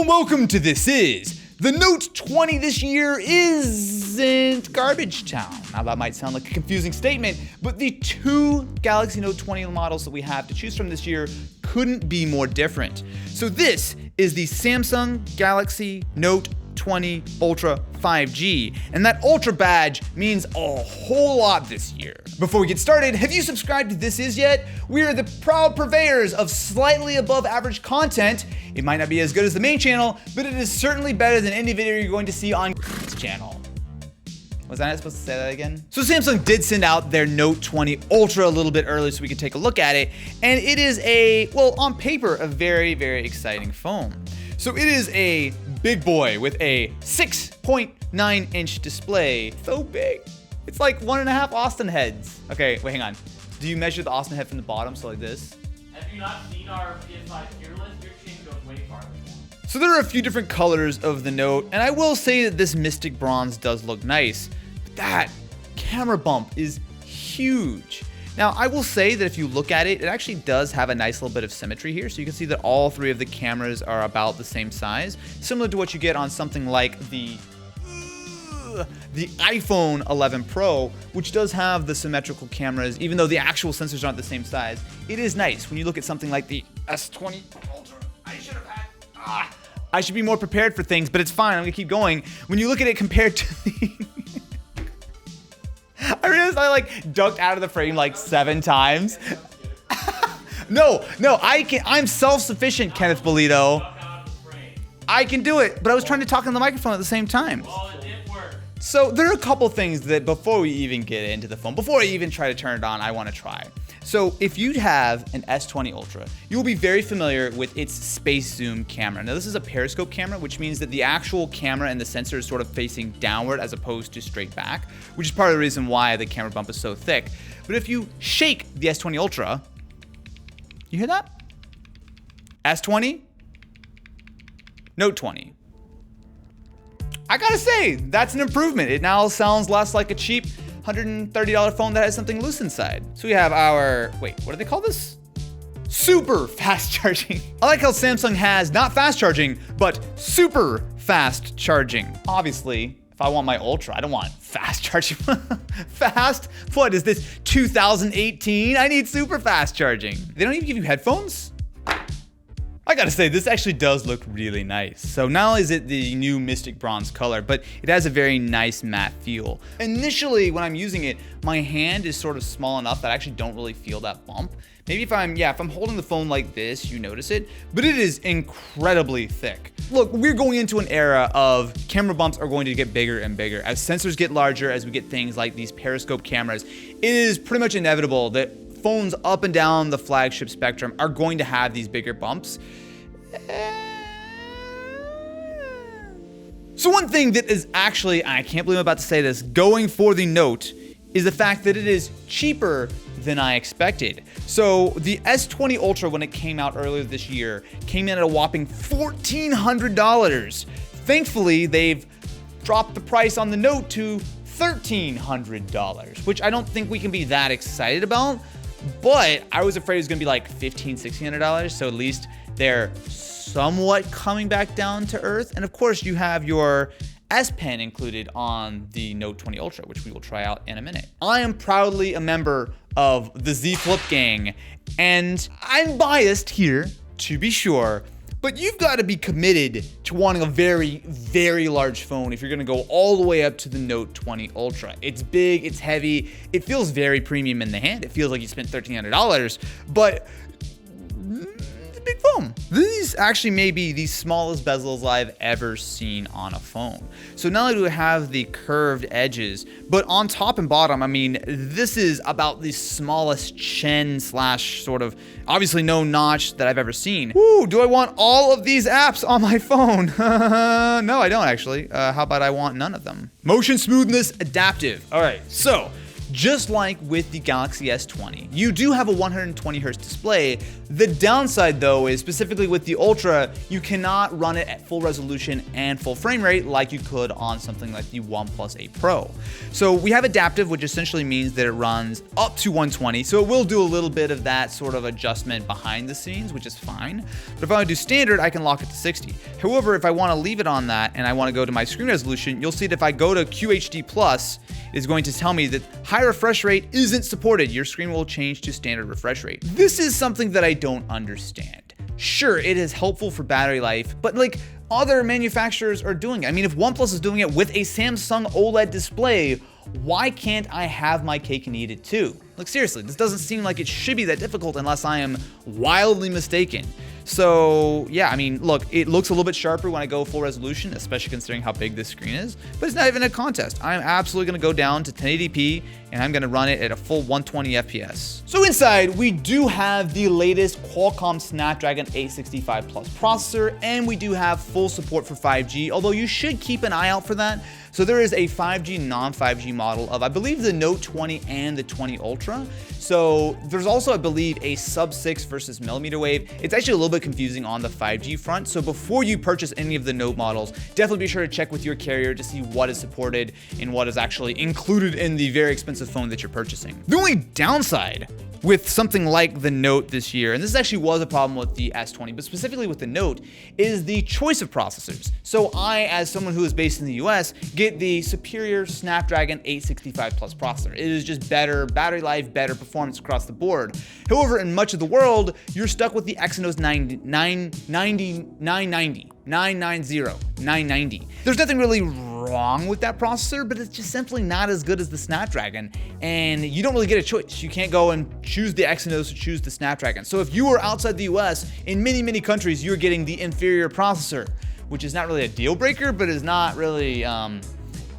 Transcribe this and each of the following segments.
and welcome to This Is. The Note 20 this year isn't garbage town. Now that might sound like a confusing statement, but the two Galaxy Note 20 models that we have to choose from this year couldn't be more different. So this is the Samsung Galaxy Note 20 Ultra 5G, and that Ultra badge means a whole lot this year. Before we get started, have you subscribed to This Is yet? We are the proud purveyors of slightly above average content. It might not be as good as the main channel, but it is certainly better than any video you're going to see on this channel. Was I not supposed to say that again? So Samsung did send out their Note 20 Ultra a little bit early so we could take a look at it, and it is well, on paper, a very, very exciting phone. So it is a big boy with a 6.9 inch display. So big. It's like 1.5 Austin heads. Okay, wait, hang on. Do you measure the Austin head from the bottom, so like this? Have you not seen our PS5 tier list? Your chin goes way farther. So there are a few different colors of the Note, and I will say that this Mystic Bronze does look nice, but that camera bump is huge. Now, I will say that if you look at it, it actually does have a nice little bit of symmetry here. So you can see that all three of the cameras are about the same size, similar to what you get on something like the iPhone 11 Pro, which does have the symmetrical cameras, even though the actual sensors aren't the same size. It is nice when you look at something like the S20 Ultra. I should be more prepared for things, but it's fine. I'm gonna keep going. When you look at it compared to the I realized I like ducked out of the frame like 7 times. No, I'm self-sufficient, Kenneth Bolito. I can do it, but I was trying to talk on the microphone at the same time. Well, it didn't work. So there are a couple things that before we even get into the phone, before I even try to turn it on, I want to try. So if you have an S20 Ultra, you'll be very familiar with its space zoom camera. Now this is a periscope camera, which means that the actual camera and the sensor is sort of facing downward as opposed to straight back, which is part of the reason why the camera bump is so thick. But if you shake the S20 Ultra, you hear that? S20, Note 20. I gotta say, that's an improvement. It now sounds less like a cheap $130 phone that has something loose inside. So we have our, wait, what do they call this? Super fast charging. I like how Samsung has not fast charging, but super fast charging. Obviously, if I want my Ultra, I don't want fast charging. Fast? What is this, 2018? I need super fast charging. They don't even give you headphones? I gotta say, this actually does look really nice. So not only is it the new Mystic Bronze color, but it has a very nice matte feel. Initially, when I'm using it, my hand is sort of small enough that I actually don't really feel that bump. Maybe if I'm holding the phone like this, you notice it, but it is incredibly thick. Look, we're going into an era of camera bumps are going to get bigger and bigger. As sensors get larger, as we get things like these periscope cameras, it is pretty much inevitable that phones up and down the flagship spectrum are going to have these bigger bumps. So one thing that is actually, I can't believe I'm about to say this, going for the Note is the fact that it is cheaper than I expected. So the S20 Ultra, when it came out earlier this year, came in at a whopping $1,400. Thankfully, they've dropped the price on the Note to $1,300, which I don't think we can be that excited about. But I was afraid it was gonna be like $1,500, $1,600, so at least they're somewhat coming back down to earth. And of course, you have your S Pen included on the Note 20 Ultra, which we will try out in a minute. I am proudly a member of the Z Flip gang, and I'm biased here, to be sure, but you've got to be committed to wanting a very, very large phone if you're gonna go all the way up to the Note 20 Ultra. It's big, it's heavy, it feels very premium in the hand. It feels like you spent $1,300, but it's a big phone. These actually may be the smallest bezels I've ever seen on a phone. So not only do we have the curved edges, but on top and bottom, I mean, this is about the smallest chin slash sort of, obviously no notch that I've ever seen. Ooh, do I want all of these apps on my phone? No, I don't actually. How about I want none of them? Motion smoothness adaptive. All right, so just like with the Galaxy S20. You do have a 120Hz display. The downside though is specifically with the Ultra, you cannot run it at full resolution and full frame rate like you could on something like the OnePlus 8 Pro. So we have adaptive, which essentially means that it runs up to 120. So it will do a little bit of that sort of adjustment behind the scenes, which is fine. But if I want to do standard, I can lock it to 60. However, if I want to leave it on that and I want to go to my screen resolution, you'll see that if I go to QHD+, it's going to tell me that high refresh rate isn't supported. Your screen will change to standard refresh rate. This is something that I don't understand. Sure, it is helpful for battery life, but like other manufacturers are doing it. I mean, if OnePlus is doing it with a Samsung OLED display, why can't I have my cake and eat it too? Like seriously, this doesn't seem like it should be that difficult unless I am wildly mistaken. So yeah, I mean, look, it looks a little bit sharper when I go full resolution, especially considering how big this screen is, but it's not even a contest. I'm absolutely gonna go down to 1080p and I'm gonna run it at a full 120 FPS. So inside, we do have the latest Qualcomm Snapdragon 865 Plus processor, and we do have full support for 5G, although you should keep an eye out for that. So there is a 5G, non-5G model of, I believe, the Note 20 and the 20 Ultra. So there's also, I believe, a sub-6 versus millimeter wave. It's actually a little bit confusing on the 5G front. So before you purchase any of the Note models, definitely be sure to check with your carrier to see what is supported and what is actually included in the very expensive phone that you're purchasing. The only downside with something like the Note this year, and this actually was a problem with the S20, but specifically with the Note, is the choice of processors. So I, as someone who is based in the US, get the superior Snapdragon 865 Plus processor. It is just better battery life, better performance across the board. However, in much of the world, you're stuck with the Exynos 990. There's nothing really wrong with that processor, but it's just simply not as good as the Snapdragon, and you don't really get a choice. You can't go and choose the Exynos or choose the Snapdragon. So if you are outside the US, in many countries, you're getting the inferior processor, which is not really a deal breaker, but is not really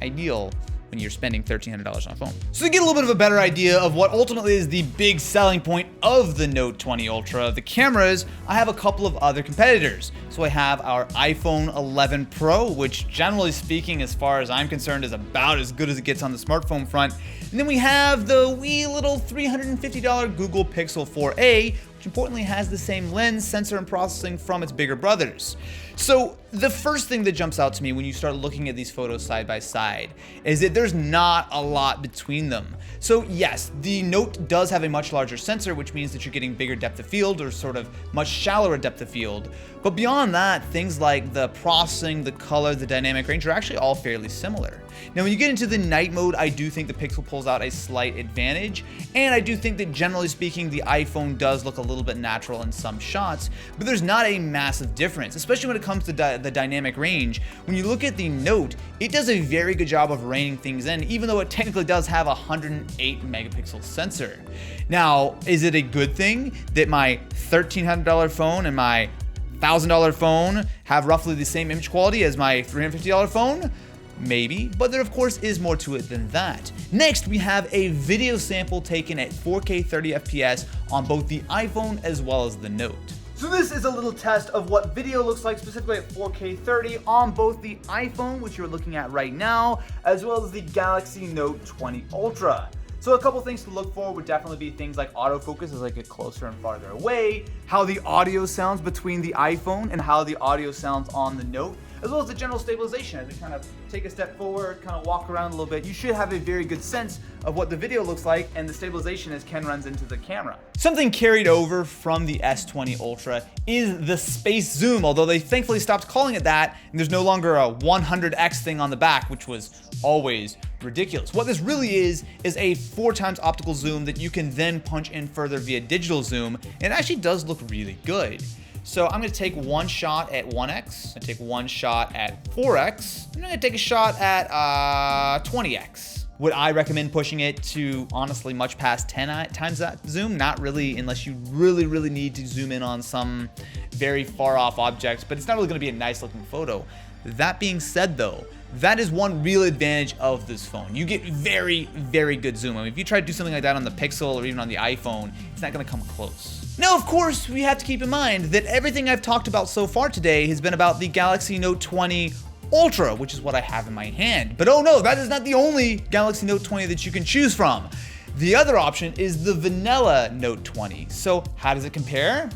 ideal when you're spending $1,300 on a phone. So to get a little bit of a better idea of what ultimately is the big selling point of the Note 20 Ultra, the cameras, I have a couple of other competitors. So I have our iPhone 11 Pro, which generally speaking, as far as I'm concerned, is about as good as it gets on the smartphone front. And then we have the wee little $350 Google Pixel 4a, which importantly has the same lens, sensor, and processing from its bigger brothers. So the first thing that jumps out to me when you start looking at these photos side by side is that there's not a lot between them. So yes, the Note does have a much larger sensor, which means that you're getting bigger depth of field or sort of much shallower depth of field. But beyond that, things like the processing, the color, the dynamic range are actually all fairly similar. Now, when you get into the night mode, I do think the Pixel pulls out a slight advantage, and I do think that generally speaking, the iPhone does look a little bit natural in some shots, but there's not a massive difference, especially when it comes to the dynamic range. When you look at the Note, it does a very good job of reining things in, even though it technically does have a 108 megapixel sensor. Now, is it a good thing that my $1,300 phone and my $1,000 phone have roughly the same image quality as my $350 phone? Maybe, but there of course is more to it than that. Next, we have a video sample taken at 4K 30 FPS on both the iPhone as well as the Note. So this is a little test of what video looks like specifically at 4K 30 on both the iPhone, which you're looking at right now, as well as the Galaxy Note 20 Ultra. So a couple things to look for would definitely be things like autofocus as I get closer and farther away, how the audio sounds between the iPhone and how the audio sounds on the Note, as well as the general stabilization. As we kind of take a step forward, kind of walk around a little bit, you should have a very good sense of what the video looks like and the stabilization as Ken runs into the camera. Something carried over from the S20 Ultra is the space zoom, although they thankfully stopped calling it that, and there's no longer a 100x thing on the back, which was always ridiculous. What this really is a 4x optical zoom that you can then punch in further via digital zoom, and it actually does look really good. So I'm gonna take one shot at 1x, I take one shot at 4x, and I'm gonna take a shot at 20x. Would I recommend pushing it to honestly much past 10 times that zoom? Not really, unless you really need to zoom in on some very far off objects, but it's not really gonna be a nice looking photo. That being said though, that is one real advantage of this phone. You get very good zoom. I mean, if you try to do something like that on the Pixel or even on the iPhone, it's not gonna come close. Now, of course, we have to keep in mind that everything I've talked about so far today has been about the Galaxy Note 20 Ultra, which is what I have in my hand. But oh no, that is not the only Galaxy Note 20 that you can choose from. The other option is the vanilla Note 20. So how does it compare?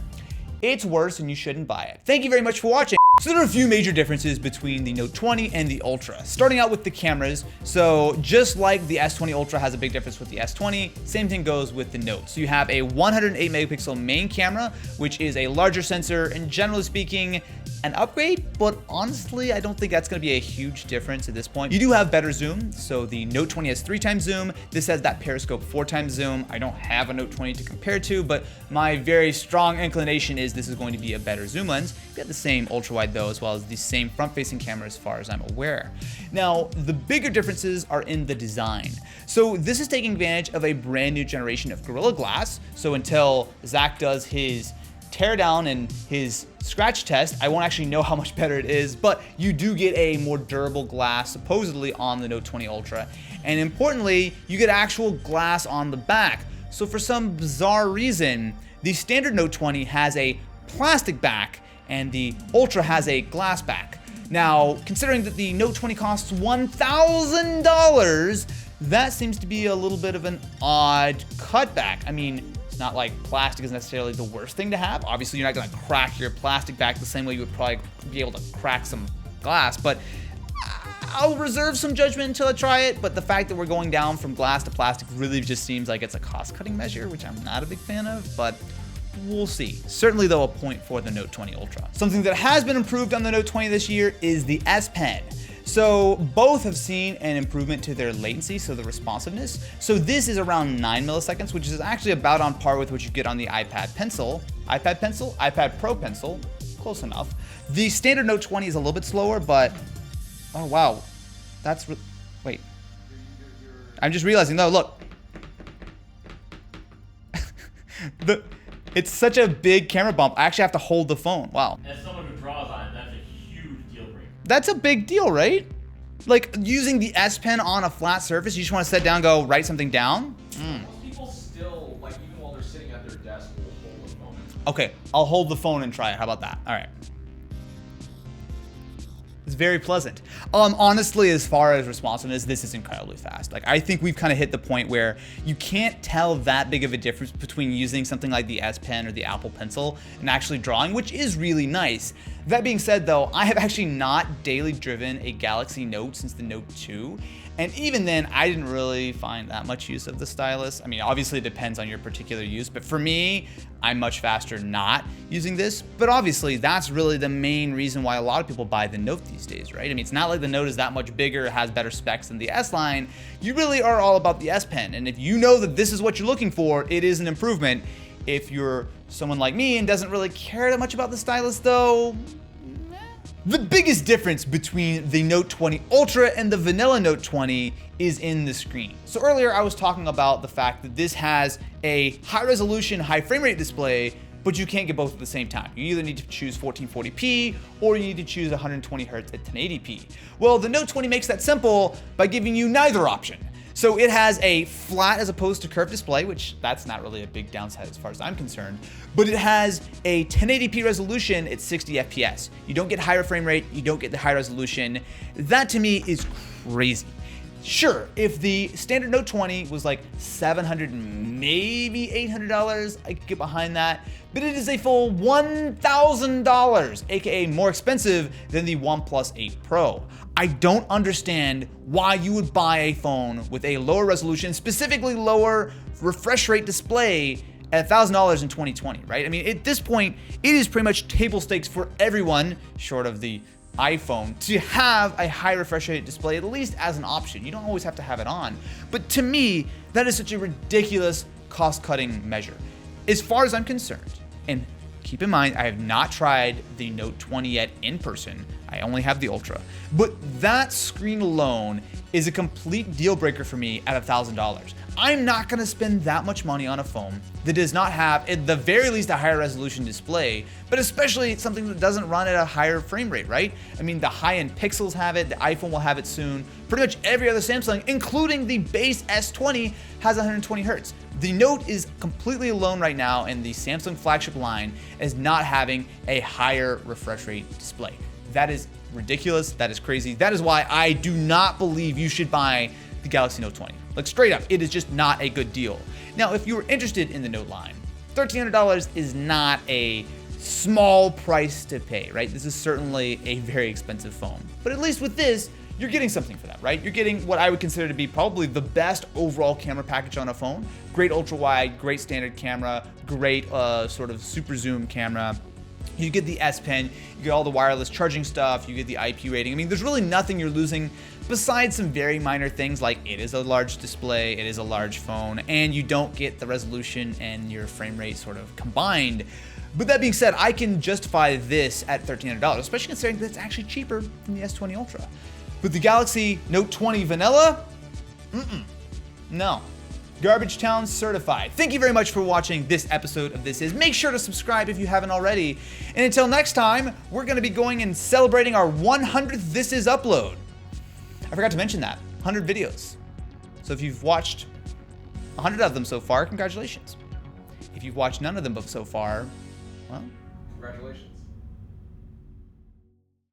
It's worse and you shouldn't buy it. Thank you very much for watching. So there are a few major differences between the Note 20 and the Ultra. Starting out with the cameras, so just like the S20 Ultra has a big difference with the S20, same thing goes with the Note. So you have a 108 megapixel main camera, which is a larger sensor and generally speaking, an upgrade, but honestly, I don't think that's gonna be a huge difference at this point. You do have better zoom, so the Note 20 has 3 times zoom. This has that periscope 4 times zoom. I don't have a Note 20 to compare to, but my very strong inclination is this is going to be a better zoom lens. You get the same ultra wide though, as well as the same front-facing camera as far as I'm aware. Now, the bigger differences are in the design. So this is taking advantage of a brand new generation of Gorilla Glass. So until Zach does his teardown and his scratch test, I won't actually know how much better it is, but you do get a more durable glass supposedly on the Note 20 Ultra. And importantly, you get actual glass on the back. So for some bizarre reason, the standard Note 20 has a plastic back and the Ultra has a glass back. Now, considering that the Note 20 costs $1,000, that seems to be a little bit of an odd cutback. I mean, it's not like plastic is necessarily the worst thing to have. Obviously, you're not gonna crack your plastic back the same way you would probably be able to crack some glass, but I'll reserve some judgment until I try it. But the fact that we're going down from glass to plastic really just seems like it's a cost-cutting measure, which I'm not a big fan of, but we'll see. Certainly though, a point for the Note 20 Ultra. Something that has been improved on the Note 20 this year is the S Pen. So both have seen an improvement to their latency, so the responsiveness. So this is around 9 milliseconds, which is actually about on par with what you get on the iPad Pencil. iPad Pro Pencil, close enough. The standard Note 20 is a little bit slower, but oh wow, wait. I'm just realizing, no, look. It's such a big camera bump. I actually have to hold the phone. Wow. As someone who draws on it, that's a huge deal breaker. That's a big deal, right? Like using the S Pen on a flat surface, you just want to sit down and go write something down? Most people still, like even while they're sitting at their desk, will hold the phone. Okay, I'll hold the phone and try it. How about that? All right. It's very pleasant. Honestly, as far as responsiveness, this is incredibly fast. Like, I think we've kind of hit the point where you can't tell that big of a difference between using something like the S Pen or the Apple Pencil and actually drawing, which is really nice. That being said though, I have actually not daily driven a Galaxy Note since the Note 2. And even then, I didn't really find that much use of the stylus. I mean, obviously it depends on your particular use, but for me, I'm much faster not using this. But obviously, that's really the main reason why a lot of people buy the Note these days, right? I mean, it's not like the Note is that much bigger, has better specs than the S line. You really are all about the S Pen. And if you know that this is what you're looking for, it is an improvement. If you're someone like me and doesn't really care that much about the stylus though, the biggest difference between the Note 20 Ultra and the vanilla Note 20 is in the screen. So earlier I was talking about the fact that this has a high resolution, high frame rate display, but you can't get both at the same time. You either need to choose 1440p or you need to choose 120 Hz at 1080p. Well, the Note 20 makes that simple by giving you neither option. So it has a flat as opposed to curved display, which that's not really a big downside as far as I'm concerned, but it has a 1080p resolution at 60 FPS. You don't get higher frame rate, you don't get the high resolution. That to me is crazy. Sure, if the standard Note 20 was like $700, maybe $800, I could get behind that, but it is a full $1,000, aka more expensive than the OnePlus 8 Pro. I don't understand why you would buy a phone with a lower resolution, specifically lower refresh rate display at $1,000 in 2020, right? I mean, at this point, it is pretty much table stakes for everyone, short of the iPhone, to have a high refresh rate display, at least as an option. You don't always have to have it on. But to me, that is such a ridiculous cost-cutting measure. As far as I'm concerned, and keep in mind, I have not tried the Note 20 yet in person. I only have the Ultra. But that screen alone is a complete deal breaker for me at $1,000. I'm not gonna spend that much money on a phone that does not have, at the very least, a higher resolution display, but especially something that doesn't run at a higher frame rate, right? I mean, the high-end Pixels have it, the iPhone will have it soon. Pretty much every other Samsung, including the base S20, has 120 Hz. The Note is completely alone right now in the Samsung flagship line as not having a higher refresh rate display. That is ridiculous. That is crazy. That is why I do not believe you should buy the Galaxy Note 20. Like straight up, it is just not a good deal. Now, if you were interested in the Note line, $1,300 is not a small price to pay, right? This is certainly a very expensive phone. But at least with this, you're getting something for that, right? You're getting what I would consider to be probably the best overall camera package on a phone. Great ultra wide, great standard camera, great sort of super zoom camera. You get the S Pen, you get all the wireless charging stuff, you get the IP rating. I mean, there's really nothing you're losing besides some very minor things like it is a large display, it is a large phone, and you don't get the resolution and your frame rate sort of combined. But that being said, I can justify this at $1,300, especially considering that it's actually cheaper than the S20 Ultra. But the Galaxy Note 20 Vanilla? No. Garbage Town certified. Thank you very much for watching this episode of This Is. Make sure to subscribe if you haven't already. And until next time, we're going to be going and celebrating our 100th This Is upload. I forgot to mention that. 100 videos. So if you've watched 100 of them so far, congratulations. If you've watched none of them so far, well, Congratulations.